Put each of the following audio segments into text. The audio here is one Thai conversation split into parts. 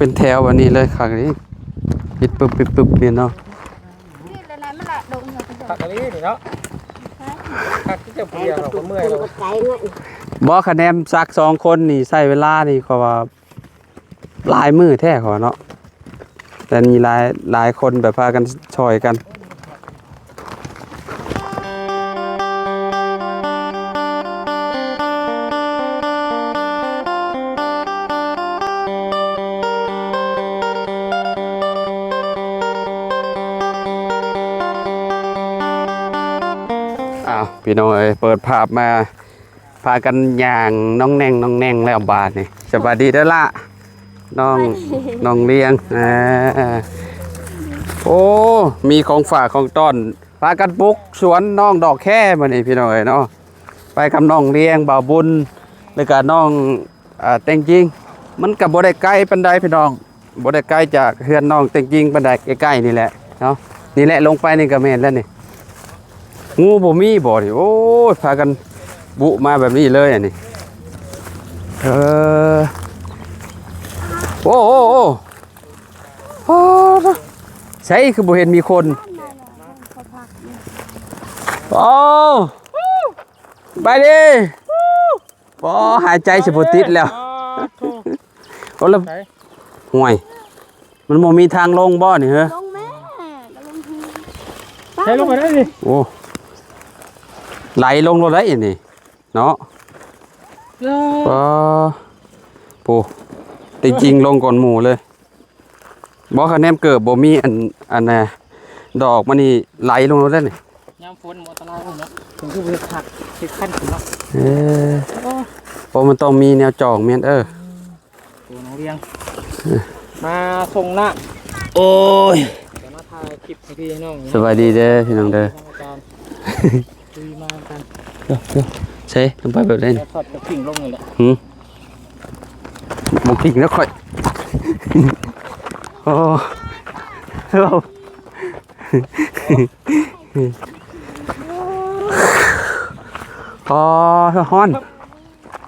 เป็นแถววันนี้เลยค่ะนี้ปิดปึ๊บเนี่ยเนาะนี่อะไรมันละดงเหรอผักอันนี้นี่เนาะผักที่จะเปลี่ยนเราก็เมื่อยเราบ่คะแนนซัก2คนนี่ใช้เวลานี่เขาว่าหลายมื้อแท้เขาเนาะแต่มีหลายคนแบบพากันช่วยกันพี่น้องเอ้ยเปิดภาพมาพากันย่างน้องแนงแล้วบาทนี่สวัสดีเด้อละน้องเลี้ยงโอ้มีของฝากของต้อนพากันปลูกสวนน้องดอกแค่มานี่พี่น้องเอ้ยเนาะไปกับน้องเลี้ยงบ่าวบุญแล้วก็น้องเต็งจริงมันกับบ่ได้ไกลปานใดพี่น้องบ่ได้ไกลจากเฮือนน้องเต็งจริงปานใดใกล้ๆนี่แหละเนาะนี่แหละลงไปนี่ก็แม่นแล้วนี่งูบ่มีบ่ดิโอ้ยพากันบุมาแบบนี้เลยอันนี้โอ้ใช่คือบ่เห็นมีคนโอ้ไปดิบ่หายใจสิบ่ติดแล้วโอ้แล้วห่วยมันบ่มีทางลงบ่นี่เหรอลงแม่ลงที ใช้ลงไปได้ดิโอ้ไหลลงรถได้นี่เนาะปูจริงๆลงก่อนหมู่เลยบอกคะแนนเกิดบ่มีอันน่ะดอกมันนี่ไหลลงรถได้นี่ยามฝนหมดตะลายเนาะถึงคือเห็ดผักเห็ดขั้นถึงเนาะเพราะมันต้องมีแนวจองเมียนตัวน้องเลี้ยงมาส่งหน้าโอ้ยมาถ่ายคลิปให้พี่น้องสวัสดีเด้อพี่น้องเด้อคุยมากันใช่ลงไปแบบนี้ทอดกระกิ่งลงเลยแหละหมกกิ่งแล้วค่อยโอ้ฮ้อน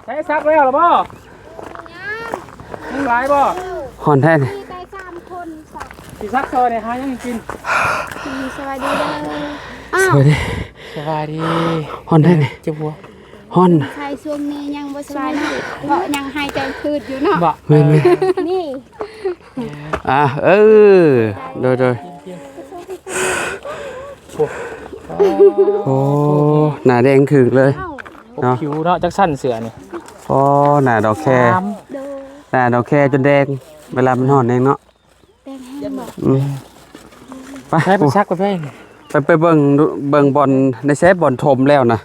ใช้ซักแล้วหรอบ่ยังหลายบ่ฮ้อนแท้นี่ได้3คนสักสิซักซอยเนี่ยหายังกินสวัสดีเด้อสวัสดีฮ้อนแท้นี่เจ็บหัวฮ้อนใครช่วงนี้ยังบ่สบายเนาะเพราะยังหายใจพืดอยู่เนาะแม่นนี่โดยโอ้หน้าแดงขึงเลยเนาะผิวเนาะจักสั้นเสือนี่หน้าดอกแค่หน้าดอกแค่จนแดงเวลามันห่อนเองเนาะแดงแห้งบ่ไปซักไปไปเบิ่งบอลในเซฟบอลทมแล้วนะ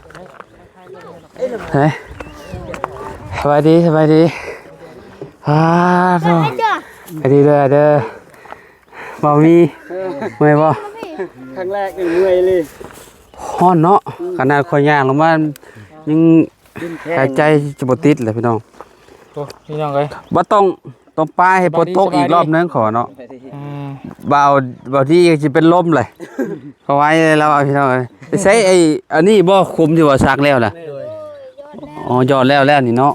เฮ้ยสบายดีไปดีเด้อบ่มีเมื่อยบ่ครั้งแรกเมื่อยเลยฮ้อนเนาะขนาดข่อยย่างลงมายังหายใจจะบ่ติดเลยพี่น้องพี่น้องเอ้ยบ่ต้องป้ายให้ฝนตกอีกรอบนึงขอเนาะเบาที่สิเป็นลมเลยเขาไว้แล้วพี่น้องเอ้ยไปใช้อันนี้บ่คุมที่ว่าซักแล้วน่ะยอดแล้วนี่เนาะ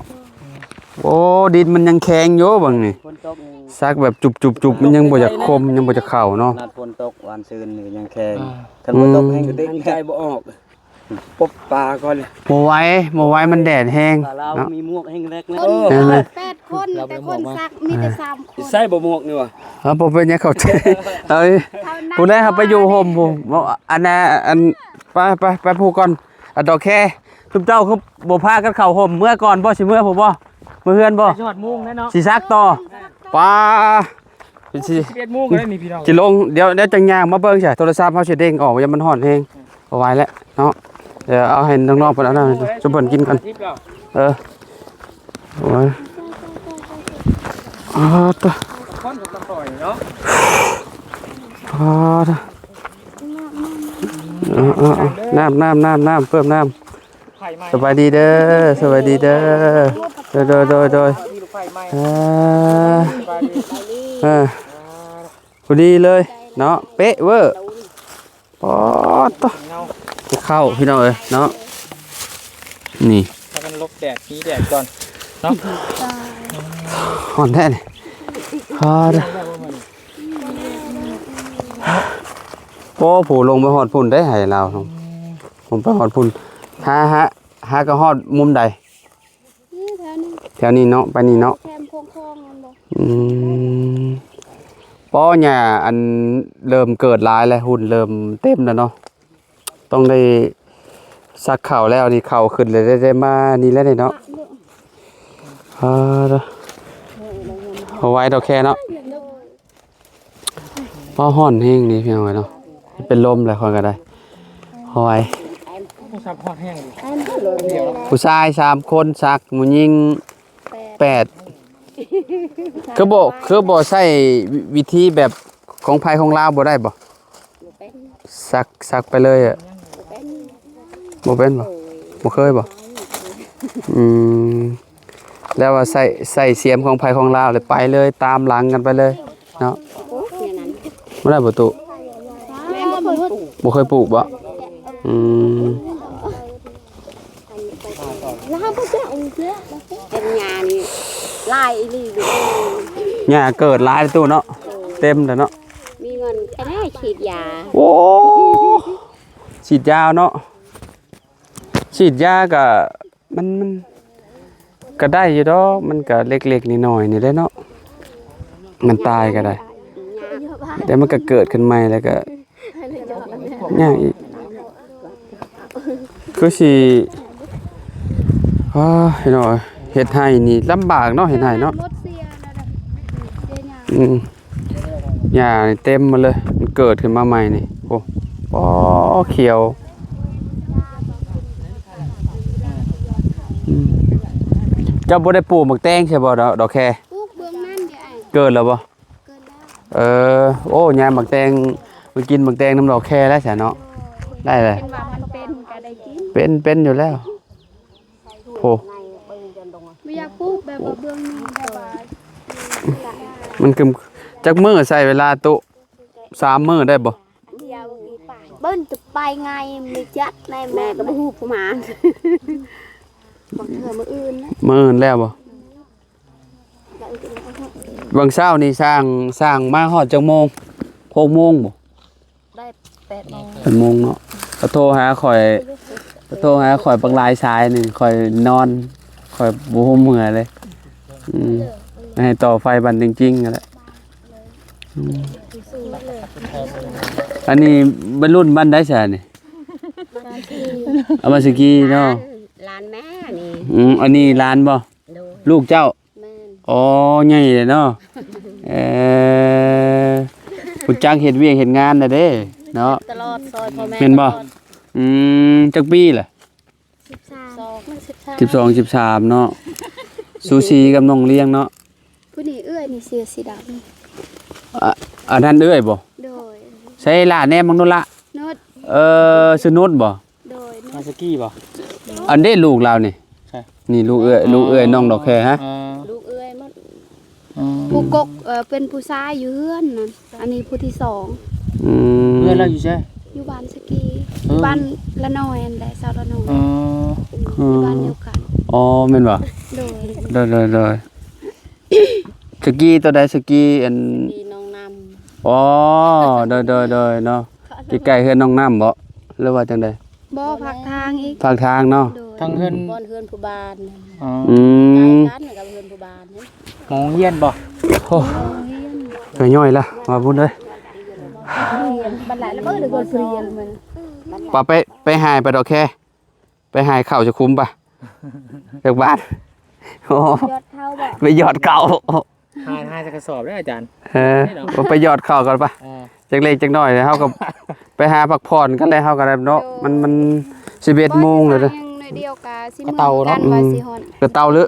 โอ้ดินมันยังแข็งอยู่บังนี่ซักแบบจุบมันยังบ่จะคมยังบ่จะเข้าเนาะนัดฝนตกวันซืนนี่ยังแข็งคันบ่ตกแห้งก็เด้งใจบ่ออกปบปลาก่อนบ่ไหวมันแดดแห้งเนาะมีหมวกแห้งแรกนะ8คนแต่คนซักมีแต่3คนใส่บ่หมวกนี่ว่ะบ่เป็นหยังเข้าใจผู้ใดครับไปอยู่ห่มผู้อันน่ะไปผู้ก่อนดอกแค่ทุกเจ้าคือบ่พากันเข้าห่มเมื่อก่อนบ่สิเมื่อผมบ่เมื่อเฮือนบ่จังหวัดมุ้งแน่เนาะสิซักต่อปลาสิ11:00 นก็ได้นี่พี่น้องสิลงเดี๋ยวจังย่างมาเบิ่งใช่โทรศัพท์เฮาสิเด้งออกอย่ามันฮ้อนแฮงเอาไว้แล้วเนาะเดี๋ยวเอาให้น้องๆเพิ่นเอานะจุ่มเพิ่นกินกันโอ้ยตัวคนต้องปล่อยเนาะน้ำเพิ่มน้ำสบายดีเด้อโดยพอดีเลยเนาะเป๊ะเวอร์ตัวเข้าพี่น้องเอ้ยเนาะนี่ถ้ามันลบแดดนี้แดดก่อนเนาะห่อนแท้นี่ ฮาดโอ้ผู้ลงไปฮอดพุ่นได้ให้เราผมไปฮอดพุ่นหาก็ฮอดมุมใด นี่แถวนี้ แถวนี้เนาะไปนี่เนาะ แคมโค้งๆมันบ่ ป้อหญ้าอันเริ่มเกิดหลายแล้วหุ่นเริ่มเต็มแล้วเนาะต้องได้ซักข้าวแล้วนี่ข้าวขึ้นเลยได้มานี่แล้วนี่เนาะเอาไว้ดอกแค่เนาะป้อฮ้อนแห้งนี่พี่น้องเนาะเป็นลมแล้วคนก็ได้เอาไว้ ซับฮอดแห้งดิ ผู้ชาย3คนซักผู้หญิง8คือบ่ใช้วิธีแบบของไผของลาวบ่ได้บ่ซักไปเลยอ่ะบ่เป็นบ่บ่เคยบ่แล้วว่าใส่เสียมของไผของลาวเลยไปเลยตามหลังกันไปเลยเนาะบ่ได้บ่ตุ แม่บ่เพิ่น บ่เคยปลูกบ่แล้วเขาก็จะเอาเสื้อเป็นงานนี่ลายอีหลีดู หญ้าเกิดหลายตู้เนาะเต็มแล้วเนาะ มีเงินแค่ได้ฉีดยา โอ้ฉีดยาเนาะฉีดยาก็มันก็ได้อยู่ดอกมันก็เล็กๆน้อยๆนี่แหละเนาะมันตายก็ได้แต่มันก็เกิดขึ้นใหม่แล้วก็ยากอีกคือสิเห็นบ่เฮ็ดให้นี่ลำบากเนาะเฮ็ดให้เนาะ มดเสียแล้วหญ้านี่เต็มมาเลยมันเกิดขึ้นมาใหม่นี่โอ้ปอเขียวเจ้าบ่ได้ปลูกหมักแตงใช่บ่ดอกแค ปลูกเบื้องนั่นเดี๋ยวไอ้ เกิดแล้วบ่ เกินแล้ว โอ้ยามหมักแตงไปกินหมักแตงน้ำดอกแคแล้วใช่เนาะได้เลย เป็นว่ามันเป็นก็ได้กิน เป็นอยู่แล้วโอ้ ไม่อยากปลูกแบบว่าเบื้องนี้แบบว่า มันคือจักมื้อใส่เวลาตุ3มื้อได้บ่ เบิ้นจะไปไงมีจัดในแม่ก็บ่ฮู้ประมาณบ่เถื่อมื้ออื่นนะ มื้ออื่นแล้วบ่บางเช้านี่สร้างมาฮอดจักโมง6โมงบ่ ได้8โมง 8โมงเนาะก็โทรหาข่อยปักลายสายนี่ข่อยนอนข่อยบ่ฮู้เมื่อเลยให้ต่อไฟบันจริงๆนั่นแหละอันนี้บรรลุบ้านได้ใช่นี่เอามาสกีเนาะ หลานแม่นี่ อันนี้หลานบ่ โดย ลูกเจ้า แม่น อ๋อใหญ่เลยเนาะผู้จ้างเฮ็ดเวียกเฮ็ดงานน่ะเด้เนาะ ตลอดซอยพ่อแม่ แม่นบ่จักปีล่ะ 12 13เนาะซูซีกับน้องเลี้ยงเนาะ ผู้นี้เอื้อยนี่เสื้อสีดำ อันนั้นเอ้ยบ่ โดย ใช่ล่ะแน่มึงนู่นละ นด ชื่อนุชบ่ โดยน มา ด สกี้บ่ อันเด้ลูกเรานี่ ใช่ นี่ลูกเอ้ยน้องดอกแคฮะ ลูกเอื้อยหมดผู้กกเป็นผู้ชายอยู่เฮือนนั่นอันนี้ผู้ที่สอง เพื่อนเราอยู่ใช่ อยู่บ้านสกีอยู่บ้านละน้อยอันใดสาวละน้อยอยู่บ้านเดียวกัน อ๋อแม่นบ่ โดย โดยสกีตัวใดสกีอัน พี่น้องน อ๋อโดยเนาะใกล้ๆเฮือนน้องน้ำบ่หรือว่าจังได๋ ำบ่อผักทางอีก ภาคทางเนาะ โดย ทางเพื่อน บ่อนเฮือนผู้บ้าน อ๋อ กันกับเฮือนผู้บ้านนี่ มองเฮียนบ่ โอ้ก็ย่อยละมาพุ่นเอ้ย บันไดแล้วก็เดี๋ยวก็เรียนมัน ป่าไปหายไปดอกแคไปหายข้าวจะคุ้มป่ะจากบ้านโอ้ ยอดเท่าบ่ ไปหยอดเก่า หายจะกระสอบได้อาจารย์ ไปหยอดเข่าก่อนปะจักเล็กจักน้อยเฮาก็ไปหาพักผ่อนกันเลยเฮาก็ได้เนาะมัน11โมงเลยเด้อ ยังในเดียวกับสิมื้อกันว่าสิฮอด กระเตาหรือ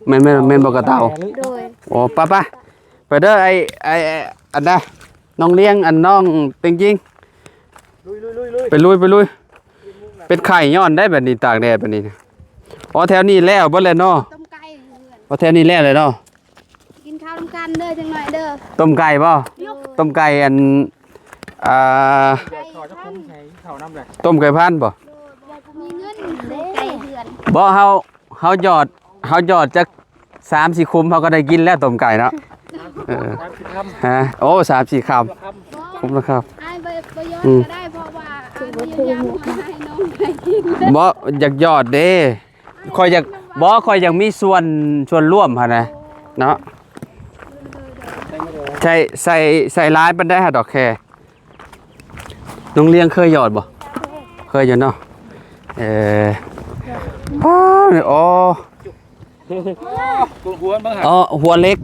แม่นบ่กระเตา โดย โอ้ป้าไปเด้อไอ้อันน่ะน้องเลี้ยงอันน้องจริงๆไปลุยเป็นไข่ย้อนได้แบบนี้ตากแดดแบบนี้นะอ๋อแถวนี้แล้วเบิดแล้วเนาะ ต้มไก่เฮือน อ๋อแถวนี้แล้วเลยเนาะ กินข้าวนํกันเด้อจังหน่อยเด้อ ต้มไก่บ่ต้มไก่อันขอจะคุ้มใช้เขาน้ำเลย ต้มไก่พันธุ์บ่ มีเงินเด้ไก่เฮือน บ่เฮาหยอดจัก3-4คุมเฮาก็ได้กินแล้วต้มไก่เนาะ 3-4 ฮะโอ้3-4 คำคุ้มแล้วครับ ไอ้ใบยอดก็ได้เพราะว่าไอ้พยายามมาให้น้องได้กิน บ่อยากยอดเด้คอยอยากบ่คอยอยากมีส่วนร่วมหั่นน่ะเนาะใส่ร้ายปานได้ฮะดอกแคน้องเลี้ยงเคยหยอดบ่เคยอยู่เนาะป้าเนี่ยอ๋อ หัวบ้างฮะ อ๋อหัวเล็ก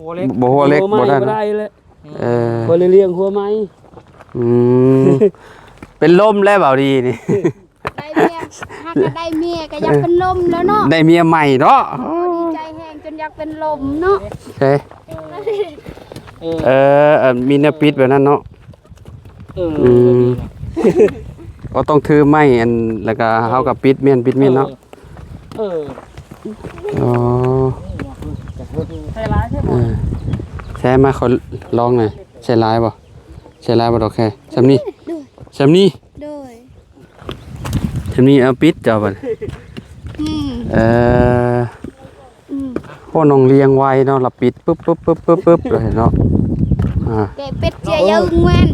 หัวเล็ก บ่หัวเล็กบ่ได้ ได้เลย หัว เลี้ยงหัวไม้ เป็นลมแล้วเบาดีนี่ ได้เมียถ้าก็ได้เมียก็อยากเป็นลมแล้วเนาะ ได้เมียใหม่เนาะ ดีใจแห้งจนอยากเป็นลมเนาะ เฮ้มีเนื้อปิดแบบนั้นเนาะก็ต้องถือไม้อันแล้วก็เฮากับปิดเมียนเนาะอ๋อ ใส่ร้ายใช่ไหม ใช่มาเขาลองหน่อยใช่ร้ายบ่ใช่ร้ายบ่ดอกแค่ซำนี้ โดย เอาปิดเจ้าบัดพวกน้องเลี้ยงไว้เนาะเราปิดปึ๊บเลยเนาะแกเป็ดเจียยังแม่น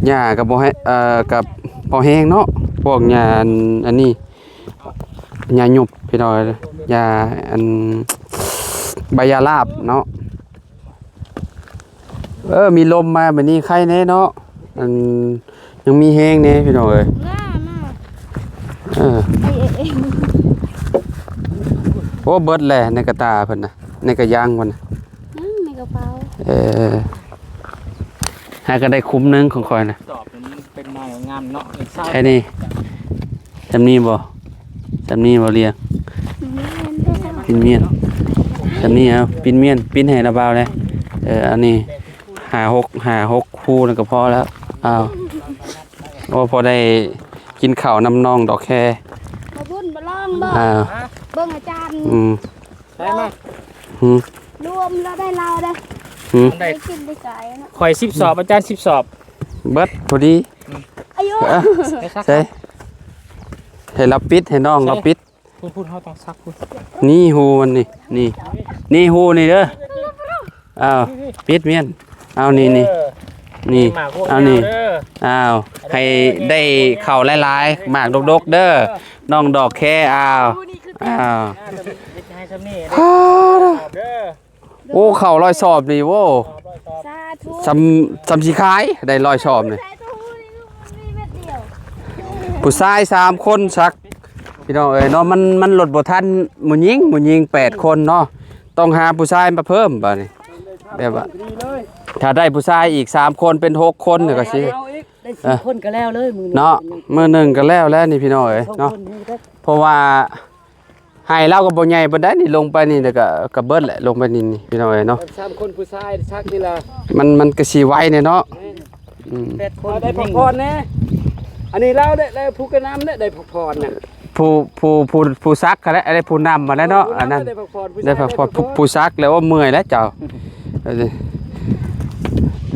หญ้ากับบ่ให้กับพอแห้งเนาะพวกหญ้าอันนี้หญ้าหยุบพี่น้อยหญ้าอันใบยาลาบเนาะมีลมมาแบบนี้ใครแน่เนาะอันยังมีแห้งแน่พี่น้อย น่า โอ้เบิดแหละในกระตาเพิ่นน่ะในกระยางเพิ่นน่ะ ในกระเป๋า หาก็ได้คุ้มนึงของข่อยน่ะ ตอบเป็นนายงามเนาะ ใช่นี่จำนี้บ่เรียงปินเมียนจำนี้เอาปินเมียนปินให้ระบาวเลยอันนี้หาหกคู่นั่นก็พอแล้วอ้าวโอ้พอได้กินข้าวน้ำนองดอกแค มาบุญมาลองเบิ่ง อ้าว เบิ่งอาจารย์ ใช่ไหม รวมแล้วได้เราได้ ได้ กินได้ไก่นะ ข่อย10 สอบอาจารย์10 สอบ เบิดพอดี อายุ ใช่ให้เราปิดให้น้องเราปิด พูดเขาต้องซักพูด นี่หูมันนี่หูนี่เด้ออ้าวปิดเมียนเอานี่เอานี่อ้าวให้ได้เข่าหลายๆหมากดกๆเด้อน้องดอกแค่อ้าวโอ้เข่าลอยสอบนี่โว้ สาธุ ซำสิขายได้ลอยสอบนี่ ใส่ตู้นี่มีเม็ดเดียว ผู้ชาย3คนสักพี่น้องเอ้ยเนาะมันลดบ่ทันหมู่หญิง8คนเนาะต้องหาผู้ชายมาเพิ่มบัดนี้แบบว่าถ้าได้ผู้ชายอีก3คนเป็น6คนนี่ก็สิ ได้4 คนก็แล้วเลยมือ เนาะมื้อหนึงก็แล้วนี่พี่น้องเอ้ยเนาะเพราะว่าให้เราก็บ่ใหญ่ปานใดนี่ลงไปนี่แล้วก็เบิดแหละลงไปนี่พี่น้องเอ้ยเนาะ 3 คนผู้ชายซักนี่ล่ะ มันก็สิไวเนี่ยเนาะ 8 คนได้พักผ่อนแน่อันนี้เราได้ผู้กระนำได้พักผ่อนน่ะ ผู้ซักก็ได้ผู้นำมาแล้วเนาะอันนั้น ได้พักผ่อน ได้พักผ่อนผู้ซักแล้วว่าเมื่อยแล้วเจ้า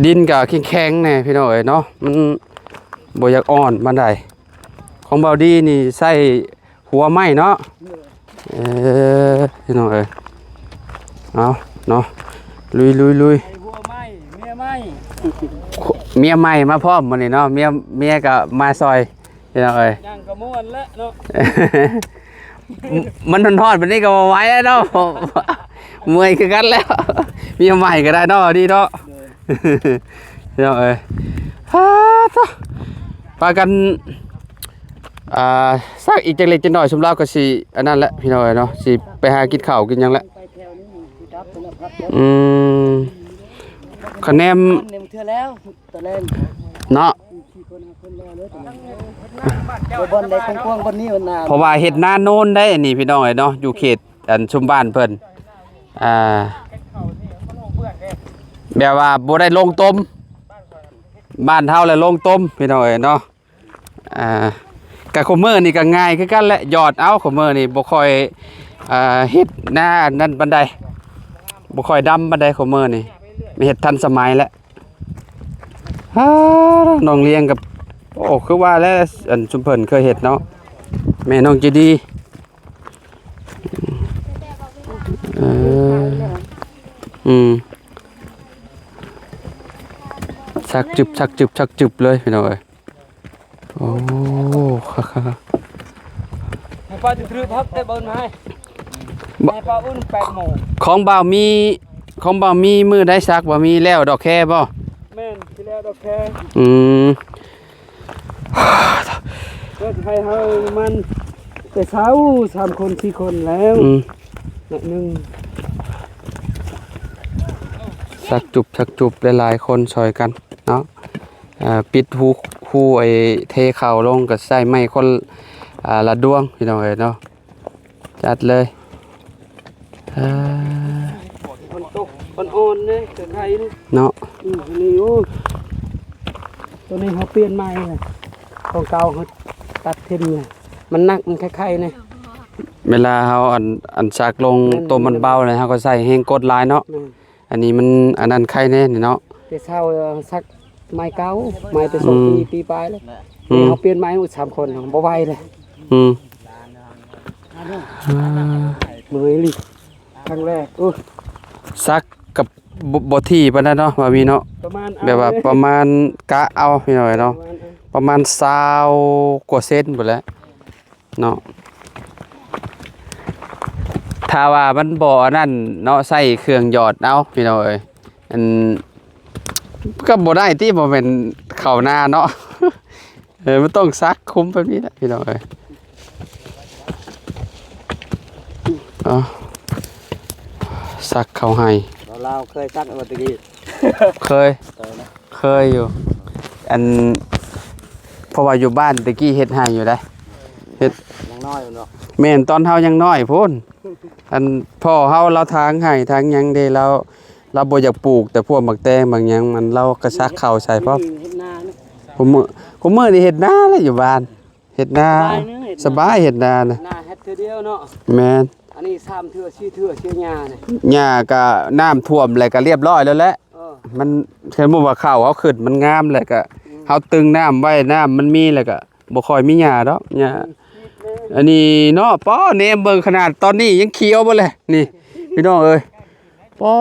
ดินก็แข็งๆแน่พี่น้องเอ้ยเนาะมันบ่อยากอ่อนปานใดของเบาดีนี่ใส่หัวไม้เนาะพี่น้องเอ้ยเอาเนาะลุย หัวไม้เมียไม้ เมียใหม่มาพร้อมมื้อนี้เนาะเมียก็มาซอยพี่น้องเอ้ย ย่างกระม่วนแล้วเนาะ มันทอดๆแบบนี้ก็บ่ไหวแล้วเนาะเมื่อยคือกันแล้วเมียใหม่ก็ได้เนาะดีเนาะพี่น้องเอ้ยปากันสักอีกจังเล็กจังน้อยสำหรับก็สิอันนั้นแหละพี่น้องเอ้ยเนาะสิไปหากินข้าวกินหยังแหละคะแนน เต็มเทื่อแล้วตะแรง เนาะ บนได้กว้างๆบนนี้มันน่ะ เพราะว่าเฮ็ดนาโน่นได้อันนี้พี่น้องเอ้ยเนาะอยู่เขตอันชุมบ้านเพิ่นแบบว่าบ่ได้ลงต้มบ้านเฮาแล้วลงต้มพี่น้องเอ้ยเนาะกะคอมเมอร์นี่ก็ง่ายคือกันแหละหยอดเอาคอมเมอร์นี่บ่ค่อยเฮ็ดหน้านั่นปานใดบ่ค่อยดำปานใดคอมเมอร์นี่ไม่เฮ็ดทันสมัยแล้วน้องเลี้ยงกับโอ้คือว่าแล้วอันชุมเพิ่นเคยเฮ็ดเนาะ แม่น้องจะดีชักจึบเลยพี่น้องเอ้ยโอ้ค่ะ ให้ป้าจะถือพักได้เบิ้ลมาให้ให้ป้าอุ่น8 โมง ของบ่าวมีมือได้ซักบ่มีแล้วดอกแค่บ่ แม่นที่แล้วดอกแค่ อืม ก็ให้เฮามันแต่เช้า3 คน 4 คนแล้ว นักหนึ่ง ชักจุบหลายๆคนช่วยกันเนาะปิดหูไอ้เทเข่าลงก็ใส่ไม้คนละดวงพี่น้องเอ้ยเนาะจัดเลยฝนตกอ่อนๆเนี่ยเกิดใครนี่ เนาะ นี่โอ้ตัวนี้เขาเปลี่ยนใหม่เลยของเก่าเขาตัดทิ้งเลยมันหนักมันคล้ายๆเนี่ย เวลาเฮาอันซักลงตัวมันเบาเลยเฮาก็ใส่แฮงกดลายเนาะอันนี้มันอันนั้นไข่แน่นี่เนาะ แต่เช้าสักไม้เก่าไม้แต่2 ปีปลายแล้วนี่เขาเปลี่ยนไม้หมด3 คนบ่ไหวเลยมือลิครั้งแรกโอ้ ซักกับบ่ที่ปานนั้นเนาะว่ามีเนาะ ประมาณ แบบว่าประมาณกะเอาพี่น้อยเนาะประมาณ20กว่าเซนพุ่นแหละเนาะถ้าว่ามันบ่อันนั้นเนาะใส่เครื่องหยอดเอาพี่น้อยอันก็บ่ได้ที่บ่แม่นเข้าหน้าเนาะ มันต้องซักคุมแบบนี้แหละพี่น้อยซักเข้าให้ เราเคยซักเมื่อกี้ เคยอยู่อันเพราะว่าอยู่บ้านตะกี้เฮ็ดให้อยู่ได้เฮ็ด ยังน้อยอยู่เนาะ แม่นตอนเฮายังน้อยพุ่นอันพ่อเฮาเราทางให้ทางหยังเด้เราบ่อยากปลูกแต่พวกบักแตงบางหยังมันเราก็ซักเข้าใส่พร้อม เฮ็ดนาเนาะ ผมมื้อนี่เฮ็ดนาแล้วอยู่บ้านเฮ็ดนาสบายเฮ็ดนานะ หน้าเฮ็ดเทื่อเดียวเนาะ แม่น อันนี้3 เทื่อ 4 เทื่อเชียหญ้าเนี่ย หญ้าก็น้ำท่วมแล้วก็เรียบร้อยแล้วแหละมันเห็นบ่ว่าข้าวเฮาขึ้นมันงามแล้วก็เฮาตึงน้ำไว้น้ำมันมีแล้วก็บ่ค่อยมีหญ้าดอกหญ้าอันนี้เนาะป้อแหนมเบิ่งขนาดตอนนี้ยังเขียวบ่เลยนี่พี่น้องเอ้ยป้อ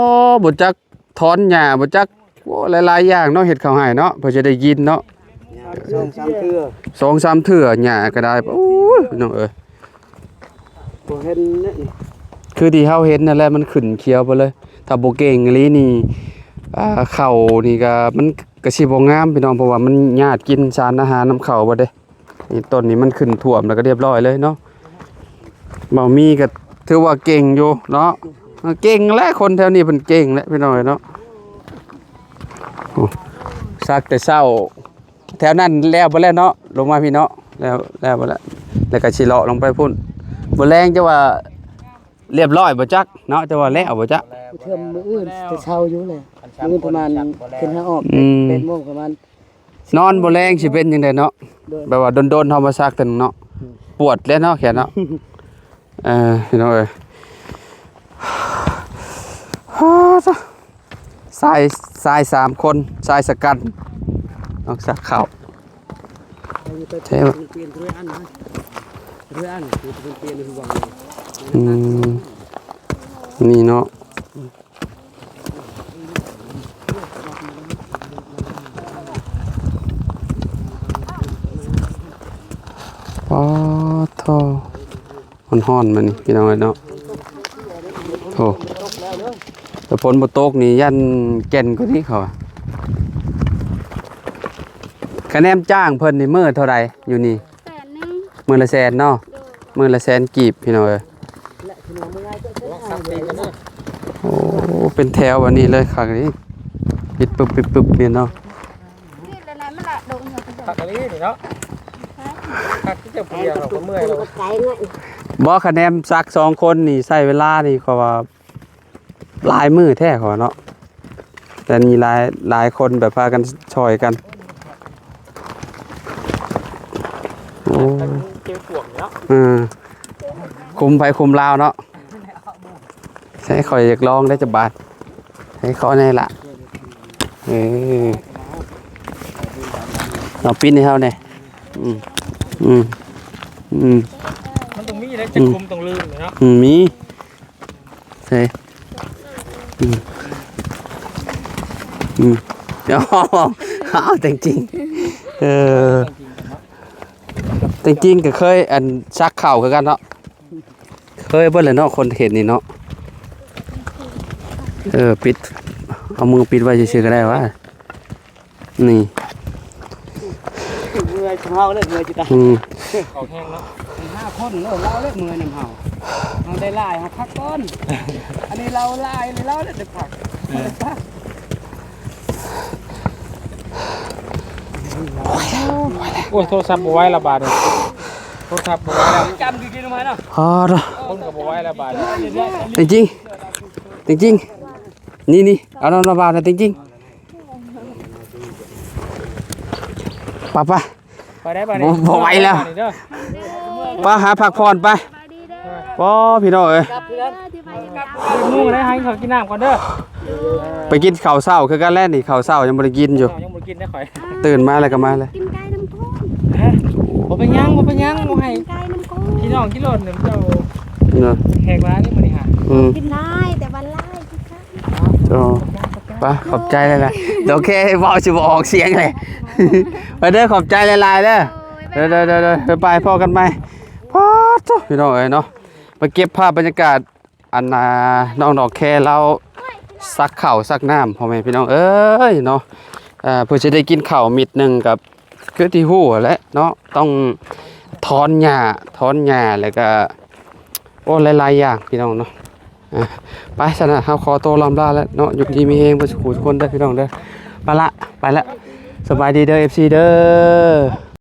บ่จักถอนหญ้าบ่จักโอ้หลายๆอย่างเนาะเฮ็ดข้าวให้เนาะเพื่อจะได้กินเนาะ 2-3 เทื่อ 2-3 เทื่อหญ้าก็ได้โอ้ยพี่น้องเอ้ย บ่เห็นเนี่ยนี่ คือที่เฮาเห็นนั่นแหละมันขึ้นเขียวไปเลยถ้าบ่เก่งอีหลีนี่ข้าวนี่ก็มันก็สิบ่งามพี่น้องเพราะว่ามันญาติกินสารอาหารนำข้าวบ่ได้นี่ต้นนี้มันขึ้นท่วมแล้วก็เรียบร้อยเลยเนาะบ่มีก็ถือว่าเก่งอยู่เนาะเก่งแหละคนแถวนี้เพิ่นเก่งแหละพี่น้องเนาะโอ้ซักแต่เช้าแถวนั้นแล้วบ่แล้วเนาะลงมาพี่เนาะแล้วบ่แล้วแล้วก็สิเลาะลงไปพุ่นบ่แรงจะว่าเรียบร้อยบ่จักเนาะจะว่าแล้วบ่จัก เทื่อมื้ออื่นแต่เช้าอยู่เลยมื้อประมาณขึ้นหาออก8 โมงประมาณ นอนบ่แรงสิเป็นจังได๋เนาะแบบว่าโดนๆเฮามาซักแต่เนาะปวดแล้วเนาะแขนเนาะพี่น้องเอ้ยทราย3คนทรายสกัดนอกจากข้าวใช่บ่ เปลี่ยนเรื่อยอันนะเรื่อยอันคือเปลี่ยนคือว่า นี่เนาะปอทอมันฮ้อนมันนี่พี่น้องเอ้ยเนาะโธ่แต่ฝนบ่ตกนี่ยันแก่นกว่านี้เขาคะแนนจ้างเพิ่นนี่มื้อเท่าใดอยู่นี่ 100,000 มื้อละแสนเนาะมื้อละแสนกีบพี่น้องเอ้ยโอ้เป็นแถววันนี้เลยค่ะนี่ปิดปึ๊บเนี่ยเนาะ นี่แล้วนั้นมันละดงเหี่ยวไป ผักอันนี้นี่เนาะผักที่จะเปลี่ยนเราก็เมื่อยแล้ว บ่คะแนนซัก2คนนี่ใช้เวลานี่เขาว่าหลายมื้อแท้เขาว่าเนาะแต่นี่หลายคนแบบพากันช่วยกันโอ้ เจ็บปวดเนาะ คุมไปคุมลาวเนาะใช้ข่อยอยากลองได้จะบาดให้เขาแน่ล่ะเราปิ้นให้เฮาแน่ ได้จะคุมตรงลื่นเลยเนาะ มีใช่เดี๋ยวเอาจริงๆจริงๆก็เคยอันซักเข่าคือกันเนาะเคยเบิ่เลยเนาะคนเห็นนี่เนาะปิดเอามือปิดไว้เฉยๆก็ได้วะนี่ เมื่อยเฮาเลยเมื่อยจิตาของแห้งเนาะ5คนเนาะเราเลยเมื่อยนำเฮาเฮาได้ลายเฮาพักก่อนอันนี้เราลายเราได้พักโอ้ยโทรศัพท์บ่ไหวละบาทโทรศัพท์บ่ไหวแล้วจำกินมาเนาะพอแล้ว คนก็บ่ไหวละบาท จริงนี่เอาน้ำระบาดนะจริงๆไปไปได้ไป บ่ไหวแล้วไปหาผักผ่อนไปป้อพี่น้องเอ้ย มู่ได้ให้เขากินน้ำก่อนเด้อ ไปกินข้าวเช้าคือกันแล่นนี่ข้าวเช้ายังบ่ได้กินอยู่ ยังบ่กินได้ข่อย ตื่นมาแล้วก็มาเลย กินไก่น้ำก้น บ่เป็นยังบ่ให้ กินไก่น้ำก้น พี่น้องกินรถเจ้า เนาะ แขกร้านนี่มื้อนี้ฮะ กินได้แต่วันไล่กินไก่ ไปขอบใจเลยเดี๋ยวแค่เว้าสิบ่ออกเสียงเลย ไปเด้อขอบใจหลายๆเด้อเดี๋ยวไปพอกันใหม่พอจ้ะพี่น้องเอ้ยเนาะไปเก็บภาพบรรยากาศอันน้องดอกแคเราซักข้าวซักน้ำพ่อแม่พี่น้องเอ้ยเนาะเพื่อจะได้กินข้าวมิดหนึ่งกับคือที่หู้แหละเนาะต้องถอนหญ้าแล้วก็โอ้หลายๆอย่างพี่น้องเนาะไปซะนะเฮาขอตัวลำลาแล้วเนาะอยู่ดีมีเฮงบ่สุขทุกคนเด้อพี่น้องเด้อไปละสบายดีเด้อ FC เด้อ